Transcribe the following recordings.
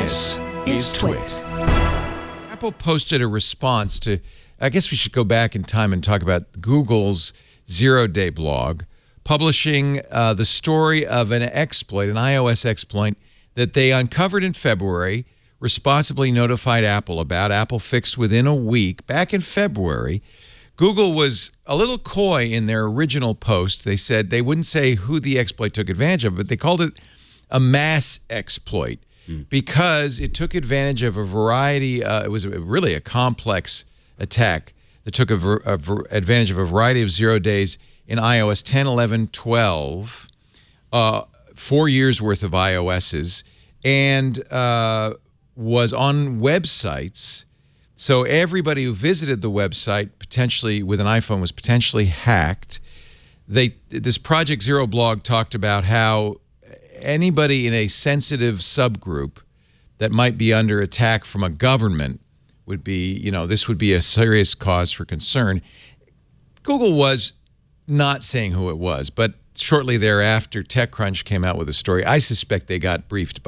This is TWiT. Apple posted a response to, I guess we should go back in time and talk about Google's zero-day blog, publishing the story of an exploit, an iOS exploit, that they uncovered in February, responsibly notified Apple about. Apple fixed within a week. Back in February, Google was a little coy in their original post. They said they wouldn't say who the exploit took advantage of, but they called it a mass exploit because it took advantage of a variety. It was really a complex attack that took advantage of a variety of 0 days in iOS 10, 11, 12, 4 years worth of iOSs, and was on websites. So everybody who visited the website potentially with an iPhone was potentially hacked. This Project Zero blog talked about how anybody in a sensitive subgroup that might be under attack from a government would be, this would be a serious cause for concern. Google was not saying who it was, but shortly thereafter, TechCrunch came out with a story. I suspect they got briefed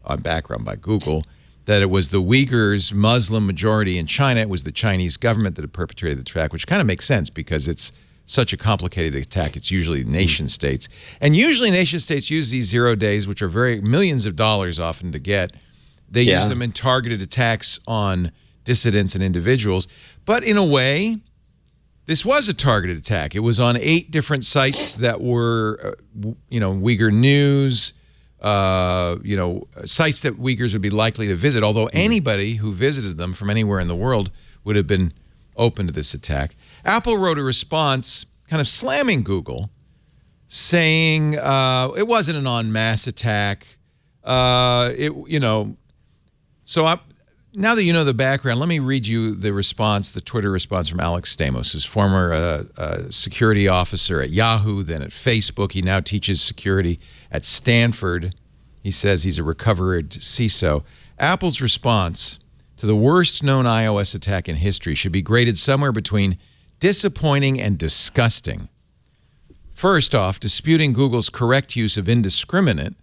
on background by Google that it was the Uyghurs Muslim majority in China. It was the Chinese government that had perpetrated the attack, which kind of makes sense because it's such a complicated attack. It's usually nation states. And usually nation states use these 0 days, which are millions of dollars often to get. They use them in targeted attacks on dissidents and individuals. But in a way, this was a targeted attack. It was on 8 different sites that were, Uyghur news, sites that Uyghurs would be likely to visit, although anybody who visited them from anywhere in the world would have been open to this attack. Apple wrote a response kind of slamming Google, saying it wasn't an en masse attack. So now that you know the background, let me read you the response, the Twitter response from Alex Stamos, who's former security officer at Yahoo, then at Facebook. He now teaches security at Stanford. He says he's a recovered CISO. Apple's response to the worst-known iOS attack in history should be graded somewhere between disappointing and disgusting. First off, disputing Google's correct use of indiscriminate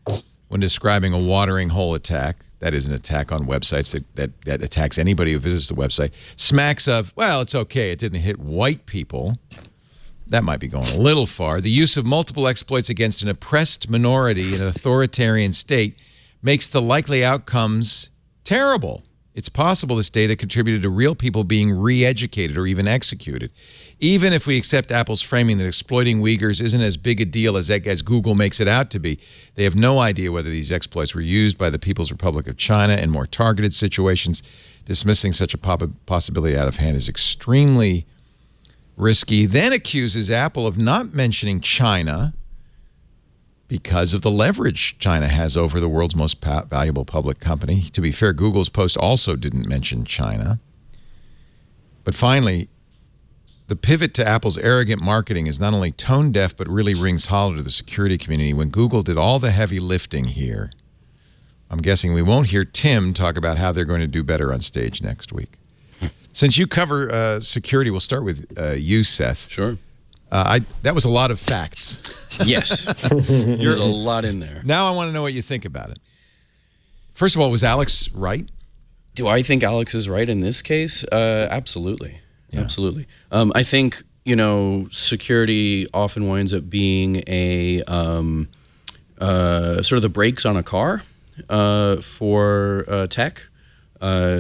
when describing a watering hole attack, that is an attack on websites that attacks anybody who visits the website, smacks of, well, it's okay, it didn't hit white people. That might be going a little far. The use of multiple exploits against an oppressed minority in an authoritarian state makes the likely outcomes terrible. It's possible this data contributed to real people being re-educated or even executed. Even if we accept Apple's framing that exploiting Uyghurs isn't as big a deal as Google makes it out to be, they have no idea whether these exploits were used by the People's Republic of China in more targeted situations. Dismissing such a possibility out of hand is extremely risky. Then accuses Apple of not mentioning China because of the leverage China has over the world's most valuable public company. To be fair, Google's post also didn't mention China. But finally, the pivot to Apple's arrogant marketing is not only tone-deaf, but really rings hollow to the security community when Google did all the heavy lifting here. I'm guessing we won't hear Tim talk about how they're going to do better on stage next week. Since you cover security, we'll start with you, Seth. Sure. That was a lot of facts. Yes. There's a lot in there. Now I want to know what you think about it. First of all, was Alex right? Do I think Alex is right in this case? Absolutely. Yeah. Absolutely. I think, security often winds up being a sort of the brakes on a car for tech.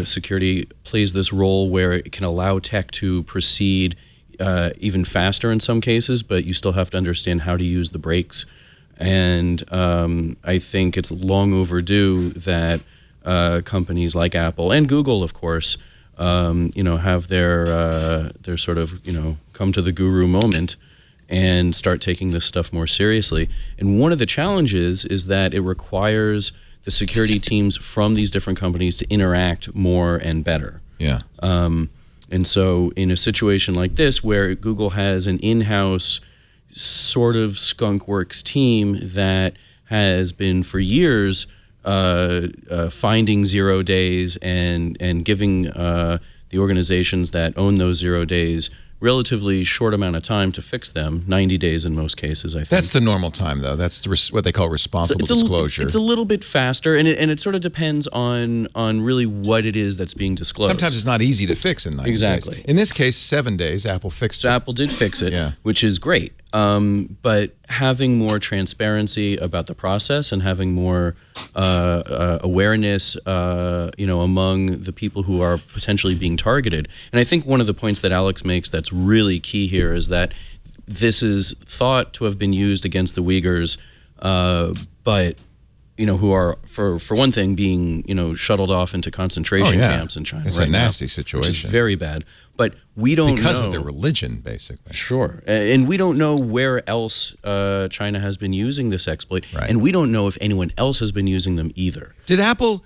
Security plays this role where it can allow tech to proceed even faster in some cases, but you still have to understand how to use the brakes. And I think it's long overdue that companies like Apple and Google, of course, have their sort of, come to the guru moment and start taking this stuff more seriously. And one of the challenges is that it requires the security teams from these different companies to interact more and better. Yeah. And so in a situation like this where Google has an in-house sort of skunkworks team that has been for years finding 0 days and giving the organizations that own those 0 days relatively short amount of time to fix them, 90 days in most cases, I think. That's the normal time, though. That's what they call responsible disclosure. It's a little bit faster, and it sort of depends on really what it is that's being disclosed. Sometimes it's not easy to fix in 90 Exactly. days. In this case, 7 days, Apple fixed it. So Apple did fix it, Yeah. which is great. But having more transparency about the process and having more awareness, among the people who are potentially being targeted. And I think one of the points that Alex makes that's really key here is that this is thought to have been used against the Uyghurs, but who are, for one thing, being, shuttled off into concentration camps in China. It's right a nasty now, situation. Which is very bad. But we don't because know. of their religion, basically. Sure. And we don't know where else China has been using this exploit. Right. And we don't know if anyone else has been using them either. Did Apple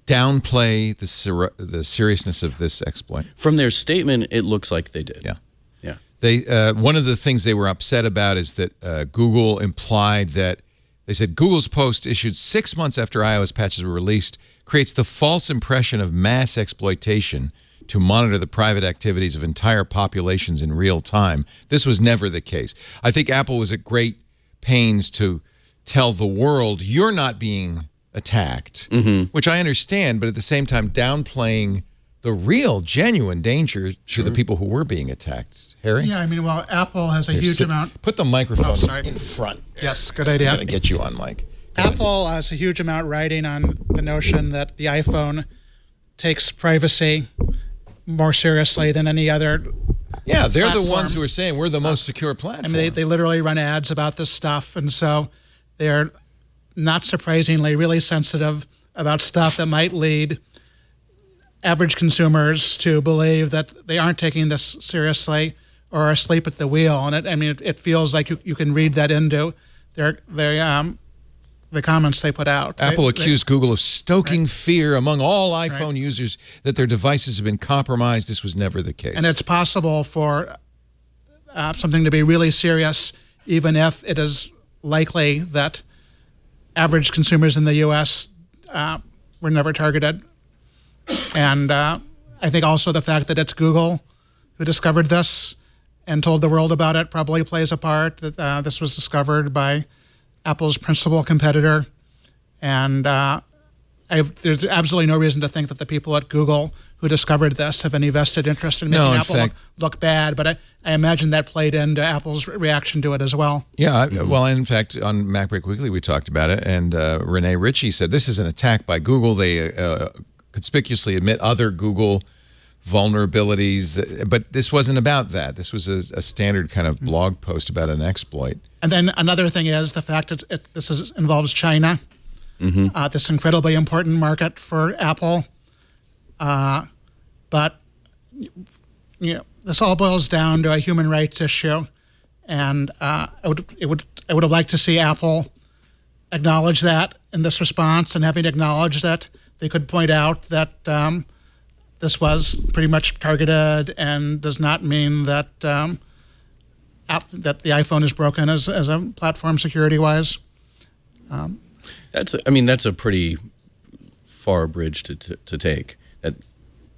downplay the seriousness of this exploit? From their statement, it looks like they did. Yeah. Yeah. They one of the things they were upset about is that Google implied that they said Google's post issued 6 months after iOS patches were released creates the false impression of mass exploitation to monitor the private activities of entire populations in real time. This was never the case. I think Apple was at great pains to tell the world you're not being attacked, which I understand, but at the same time downplaying the real, genuine danger to the people who were being attacked. Harry? Yeah, I mean, well, Apple has a huge amount. Put the microphone sorry. in front. Yes, good idea. I'm going to get you on, Mike. Apple has a huge amount riding on the notion that the iPhone takes privacy more seriously than any other. Yeah, they're platform. the ones who are saying we're the most secure platform. I mean, they literally run ads about this stuff, and so they're not surprisingly really sensitive about stuff that might lead average consumers to believe that they aren't taking this seriously or are asleep at the wheel. And it feels like you can read that into the comments they put out. Apple accused Google of stoking fear among all iPhone users that their devices have been compromised. This was never the case. And it's possible for something to be really serious, even if it is likely that average consumers in the U.S. Were never targeted. And I think also the fact that it's Google who discovered this and told the world about it probably plays a part. That this was discovered by Apple's principal competitor. And there's absolutely no reason to think that the people at Google who discovered this have any vested interest in making Apple look bad. But I imagine that played into Apple's reaction to it as well. Yeah, well, in fact, on MacBreak Weekly, we talked about it. And Renee Ritchie said this is an attack by Google. They conspicuously admit other Google vulnerabilities, but this wasn't about that. This was a standard kind of blog post about an exploit. And then another thing is the fact that this involves China, this incredibly important market for Apple. But this all boils down to a human rights issue, and I would have liked to see Apple acknowledge that in this response, and having acknowledged that, they could point out that this was pretty much targeted and does not mean that that the iPhone is broken as a platform security-wise. That's a pretty far bridge to take. That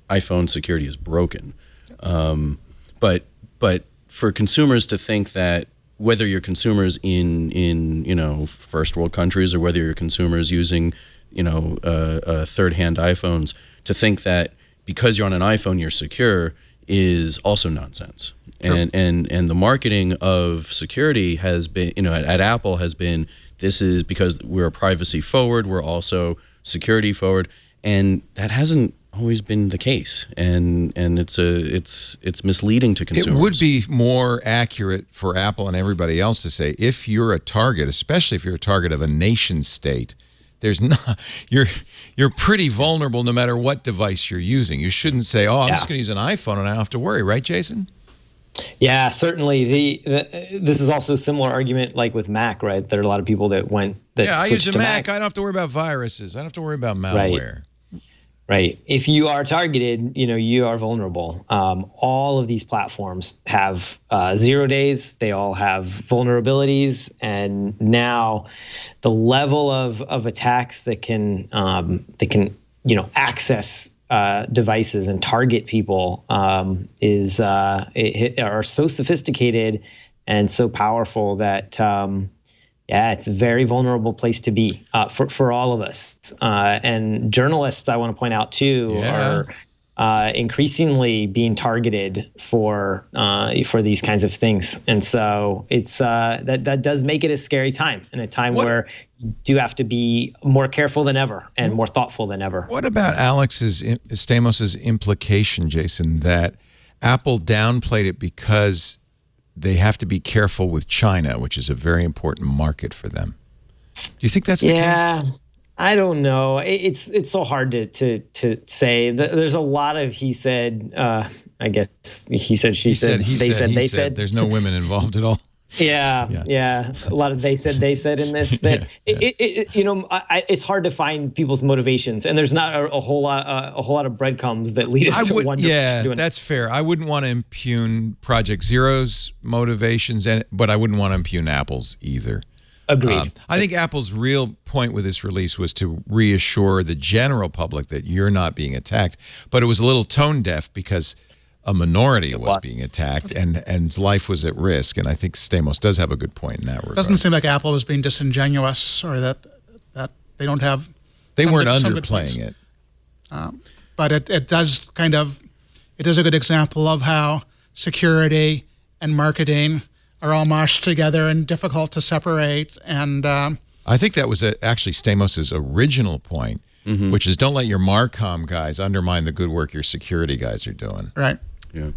iPhone security is broken, but for consumers to think that whether you're consumers in first world countries or whether you're consumers using third-hand iPhones, to think that because you're on an iPhone you're secure is also nonsense. Sure. And the marketing of security has been, at Apple has been, this is because we're privacy forward, we're also security forward, and that hasn't always been the case, and it's misleading to consumers. It would be more accurate for Apple and everybody else to say, if you're a target, especially if you're a target of a nation state, you're pretty vulnerable no matter what device you're using. You shouldn't say, I'm just going to use an iPhone and I don't have to worry, right, Jason? Yeah, certainly. This is also a similar argument like with Mac, right? There are a lot of people that I use a Mac. Macs. I don't have to worry about viruses. I don't have to worry about malware. Right. If you are targeted, you are vulnerable. All of these platforms have 0 days. They all have vulnerabilities, and now the level of attacks that can access devices and target people are so sophisticated and so powerful that it's a very vulnerable place to be for all of us. And journalists, I want to point out too, are increasingly being targeted for these kinds of things. And so it's that does make it a scary time, and a time where you do have to be more careful than ever and more thoughtful than ever. What about Stamos's implication, Jason, that Apple downplayed it because they have to be careful with China, which is a very important market for them? Do you think that's the case? Yeah, I don't know. It's so hard to say. There's a lot of he said. I guess he said, she said, they said. There's no women involved at all. Yeah. A lot of they said in this. That it's hard to find people's motivations, and there's not a whole lot of breadcrumbs that lead us to one direction. Yeah, that's fair. I wouldn't want to impugn Project Zero's motivations, but I wouldn't want to impugn Apple's either. Agreed. I think Apple's real point with this release was to reassure the general public that you're not being attacked, but it was a little tone deaf because a minority was being attacked and life was at risk. And I think Stamos does have a good point in that regard. It doesn't seem like Apple is being disingenuous, or that they don't have. They weren't underplaying it. But it does it is a good example of how security and marketing are all mashed together and difficult to separate. And I think that was actually Stamos's original point, which is don't let your Marcom guys undermine the good work your security guys are doing. Right. Yeah.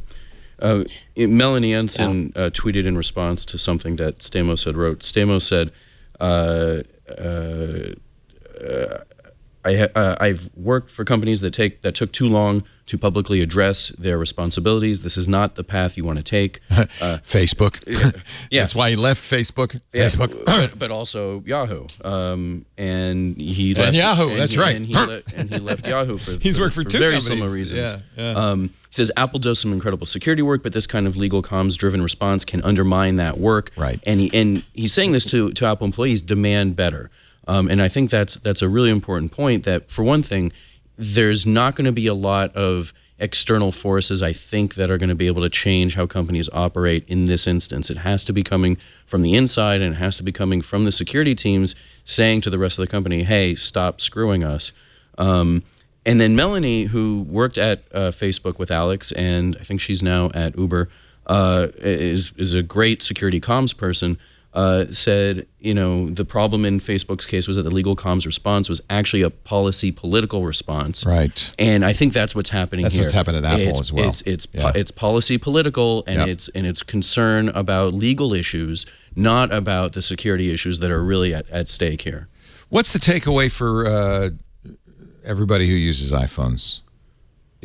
Melanie Ensign tweeted in response to something that Stamos had wrote. Stamos said, I've worked for companies that took too long to publicly address their responsibilities. This is not the path you want to take. Facebook. Yeah. That's why he left Facebook. Yeah. Facebook. But also Yahoo. And he left Yahoo. That's right. And he left Yahoo for He's worked for two very companies. similar reasons. Yeah. He says Apple does some incredible security work, but this kind of legal comms driven response can undermine that work. Right. And he's saying this to Apple employees: demand better. And I think that's a really important point, that for one thing, there's not going to be a lot of external forces, I think, that are going to be able to change how companies operate in this instance. It has to be coming from the inside, and it has to be coming from the security teams saying to the rest of the company, hey, stop screwing us. And then Melanie, who worked at Facebook with Alex, and I think she's now at Uber, is a great security comms person, said, the problem in Facebook's case was that the legal comms response was actually a policy political response. Right. And I think that's what's happening here. That's what's happened at Apple as well. It's policy political, and it's concern about legal issues, not about the security issues that are really at stake here. What's the takeaway for everybody who uses iPhones?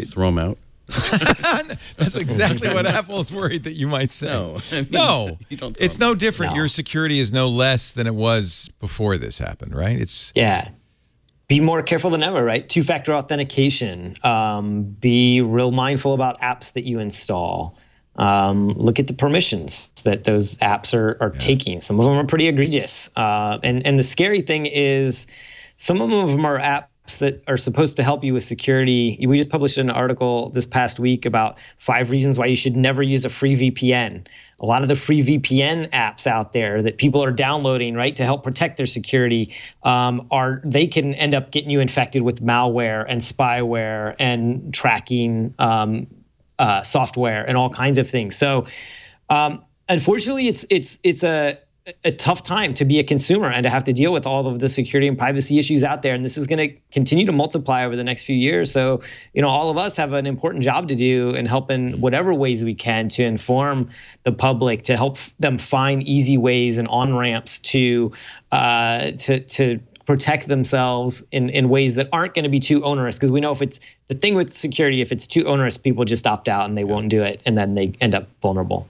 Throw them out. That's exactly what Apple's worried that you might say. No, it's no different. No. Your security is no less than it was before this happened, right? Be more careful than ever, right? Two-factor authentication. Be real mindful about apps that you install. Look at the permissions that those apps are taking. Some of them are pretty egregious. And the scary thing is, some of them are apps that are supposed to help you with security. We just published an article this past week about 5 reasons why you should never use a free VPN. A lot of the free VPN apps out there that people are downloading, right, to help protect their security, they can end up getting you infected with malware and spyware and tracking software and all kinds of things. So, unfortunately, it's a tough time to be a consumer and to have to deal with all of the security and privacy issues out there. And this is going to continue to multiply over the next few years. So, all of us have an important job to do in helping whatever ways we can to inform the public, to help them find easy ways and on-ramps to protect themselves in ways that aren't going to be too onerous. Because we know if it's the thing with security, if it's too onerous, people just opt out and they won't do it. And then they end up vulnerable.